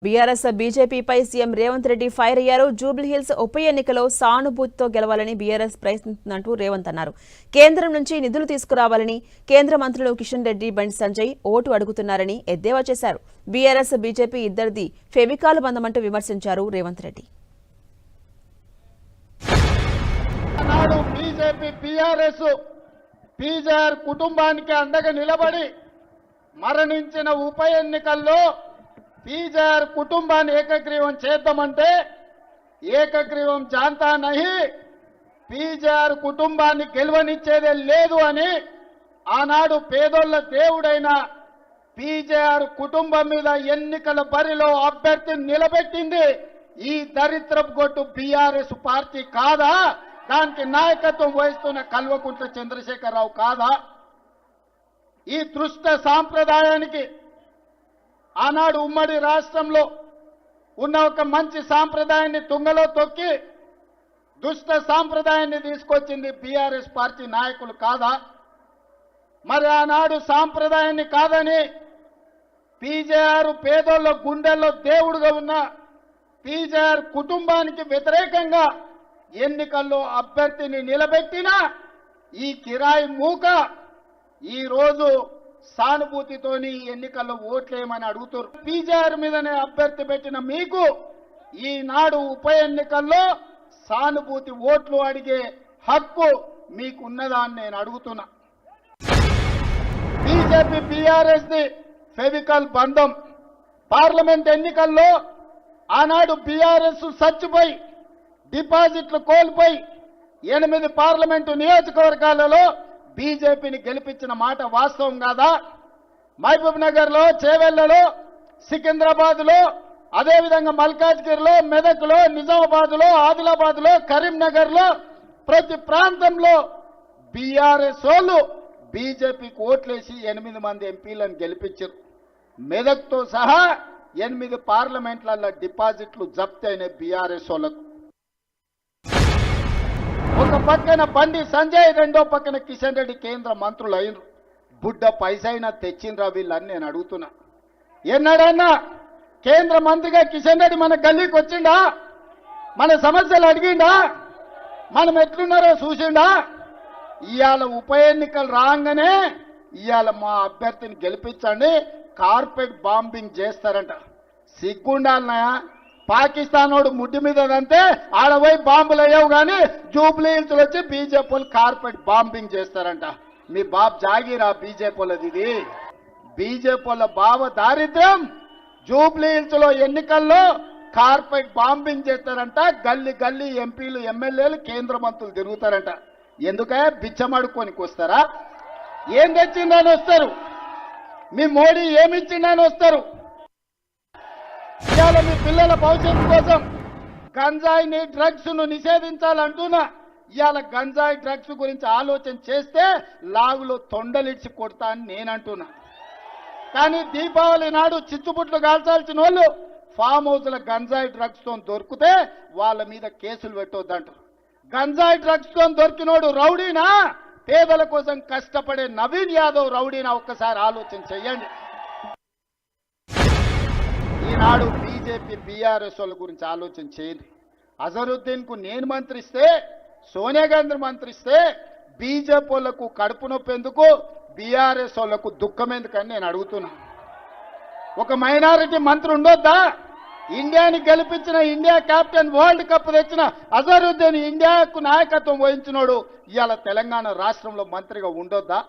BRS బీజేపీపై CM Revanth Reddy fire అయ్యారు. జూబ్లీహిల్స్ ఉప ఎన్నికలో సానుభూతితో గెలవాలని బీఆర్ఎస్ ప్రయత్నిస్తున్నట్టు రేవంత్ అన్నారు. కేంద్రం నుంచి నిధులు తీసుకురావాలని కేంద్ర మంత్రులు కిషన్ రెడ్డి, బండి సంజయ్ ఓటు అడుగుతున్నారని ఎద్దేవా చేశారు. బీఆర్ఎస్ బీజేపీ ఇద్దరిది ఫెవికాల్ బంధమంటూ విమర్శించారు రేవంత్ రెడ్డి. పీజేఆర్ కుటుంబానికి అండగా నిలబడి మరణించిన ఉప ఎన్నికల్లో పీజేఆర్ కుటుంబాన్ని ఏకగ్రీవం చేద్దామంటే ఏకగ్రీవం జాంతా నహి, పీజేఆర్ కుటుంబాన్ని గెలవనిచ్చేదే లేదు అని ఆనాడు పేదోళ్ల దేవుడైన పీజేఆర్ కుటుంబం మీద ఎన్నికల బరిలో అభ్యర్థిని నిలబెట్టింది ఈ దరిద్రపు గొట్టు బీఆర్ఎస్ పార్టీ కాదా? దానికి నాయకత్వం వహిస్తున్న కల్వకుంట్ల చంద్రశేఖరరావు కాదా? ఈ దృష్ట సాంప్రదాయానికి ఆనాడు ఉమ్మడి రాష్ట్రంలో ఉన్న ఒక మంచి సాంప్రదాయాన్ని తుంగలో తొక్కి దుష్ట సాంప్రదాయాన్ని తీసుకొచ్చింది బీఆర్ఎస్ పార్టీ నాయకులు కాదా? మరి ఆనాడు సాంప్రదాయాన్ని కాదని పీజేఆర్ పేదోళ్ళ గుండెల్లో దేవుడుగా ఉన్న పీజేఆర్ కుటుంబానికి వ్యతిరేకంగా ఎన్నికల్లో అభ్యర్థిని నిలబెట్టిన ఈ కిరాయి మూక ఈ రోజు సానుభూతితోని ఎన్నికల్లో ఓట్లేయమని అడుగుతారు. పీజేఆర్ మీదనే అభ్యర్థి పెట్టిన మీకు ఈనాడు ఉప ఎన్నికల్లో సానుభూతి ఓట్లు అడిగే హక్కు మీకున్నదా అని నేను అడుగుతున్నా. బీజేపీ బీఆర్ఎస్ ది ఫెవికల్ బంధం. పార్లమెంట్ ఎన్నికల్లో ఆనాడు బీఆర్ఎస్ చచ్చిపోయి డిపాజిట్లు కోల్పోయి 8 పార్లమెంటు నియోజకవర్గాలలో బీజేపీని గెలిపించిన మాట వాస్తవం కాదా? మహబూబ్ నగర్లో, చేవెళ్లలో, సికింద్రాబాద్లో, అదేవిధంగా మల్కాజ్గిరిలో, మెదక్లో, నిజామాబాద్లో, ఆదిలాబాద్లో, కరీంనగర్లో ప్రతి ప్రాంతంలో బీఆర్ఎస్ వాళ్ళు బీజేపీకి ఓట్లేసి 8 మంది ఎంపీలను గెలిపించారు. మెదక్తో సహా 8 పార్లమెంట్లలో డిపాజిట్లు జప్తు అయిన బీఆర్ఎస్ వాళ్ళకు. ఒక పక్కన బండి సంజయ్, రెండో పక్కన కిషన్ రెడ్డి కేంద్ర మంత్రులు అయినరు. బుడ్డ పైసైనా తెచ్చిండ్రా వీళ్ళని నేను అడుగుతున్నా. ఎన్నడన్నా కేంద్ర మంత్రిగా కిషన్ రెడ్డి మన గల్లీకి వచ్చిండా? మన సమస్యలు అడిగిండా? మనం ఎట్లున్నారో చూసిండా? ఇవాళ ఉప ఎన్నికలు రాగానే ఇవాళ మా అభ్యర్థిని గెలిపించండి, కార్పెట్ బాంబింగ్ చేస్తారంట. సిగ్గుండాలన్నాయా? పాకిస్తాన్ వాడు ముడ్డి మీద అంతే ఆడపోయి బాంబులు అయ్యావు కానీ జూబ్లీహిల్స్ వచ్చి బీజేపీ వాళ్ళు కార్పెట్ బాంబింగ్ చేస్తారంట. మీ బాబు జాగీరా బీజేపీ వాళ్ళది? ఇది బీజేపీ వాళ్ళ బావ దారిద్ర్యం. జూబ్లీహిల్స్ లో ఎన్నికల్లో కార్పెట్ బాంబింగ్ చేస్తారంట. గల్లీ గల్లీ ఎంపీలు, ఎమ్మెల్యేలు, కేంద్ర మంత్రులు తిరుగుతారంట. ఎందుకే బిచ్చమడుకోనికి వస్తారా? ఏం తెచ్చిందని వస్తారు? మీ మోడీ ఏమిచ్చిందని వస్తారు? ఇవాళ మీ పిల్లల భవిష్యత్తు కోసం గంజాయిని, డ్రగ్స్ ను నిషేధించాలంటున్నా. ఇవాళ గంజాయి, డ్రగ్స్ గురించి ఆలోచన చేస్తే లాగులో తొండలిడ్చి కొడతా అని నేనంటున్నా. కానీ దీపావళి నాడు చిచ్చుబుట్లు కాల్చాల్సిన వాళ్ళు ఫామ్ హౌస్ల గంజాయి డ్రగ్స్ తో దొరికితే వాళ్ళ మీద కేసులు పెట్టొద్దంటారు. గంజాయి డ్రగ్స్ తో దొరికినోడు రౌడీనా? పేదల కోసం కష్టపడే నవీన్ యాదవ్ రౌడీనా? ఒక్కసారి ఆలోచన చెయ్యండి. ఈనాడు బీజేపీ బీఆర్ఎస్ వాళ్ళ గురించి ఆలోచన చేయండి. అజరుద్దీన్ కు నేను మంత్రిస్తే, సోనియా గాంధీ మంత్రిస్తే బీజేపీ వాళ్లకు కడుపు నొప్పి ఎందుకు, బీఆర్ఎస్ వాళ్లకు దుఃఖం ఎందుకని నేను అడుగుతున్నా. ఒక మైనారిటీ మంత్రి ఉండొద్దా? ఇండియాని గెలిపించిన, ఇండియా కెప్టెన్, వరల్డ్ కప్ తెచ్చిన అజరుద్దీన్ ఇండియాకు నాయకత్వం వహించినోడు ఇవాళ తెలంగాణ రాష్ట్రంలో మంత్రిగా ఉండొద్దా?